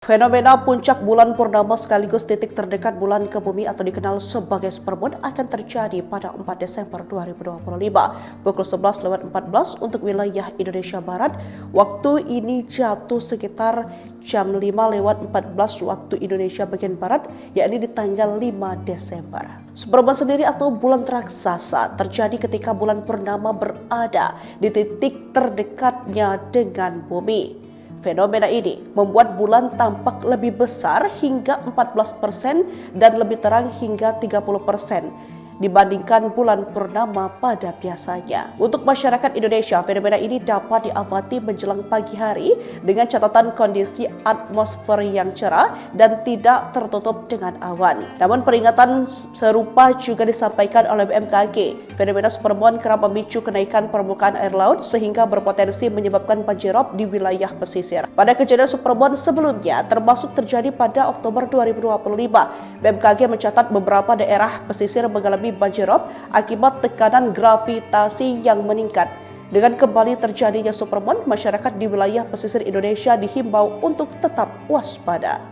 Fenomena puncak bulan purnama sekaligus titik terdekat bulan ke bumi atau dikenal sebagai supermoon akan terjadi pada 4 Desember 2025 pukul 11.14 untuk wilayah Indonesia Barat. Waktu ini jatuh sekitar jam 5.14 waktu Indonesia bagian Barat, yakni di tanggal 5 Desember. Supermoon sendiri atau bulan raksasa terjadi ketika bulan purnama berada di titik terdekatnya dengan bumi. Fenomena ini membuat bulan tampak lebih besar hingga 14% dan lebih terang hingga 30% dibandingkan bulan purnama pada biasanya. Untuk masyarakat Indonesia, fenomena ini dapat diamati menjelang pagi hari dengan catatan kondisi atmosfer yang cerah dan tidak tertutup dengan awan. Namun peringatan serupa juga disampaikan oleh BMKG. Fenomena supermoon kerap memicu kenaikan permukaan air laut sehingga berpotensi menyebabkan banjirop di wilayah pesisir. Pada kejadian supermoon sebelumnya, termasuk terjadi pada Oktober 2025, BMKG mencatat beberapa daerah pesisir mengalami banjirop akibat tekanan gravitasi yang meningkat. Dengan kembali terjadinya supermoon, masyarakat di wilayah pesisir Indonesia dihimbau untuk tetap waspada.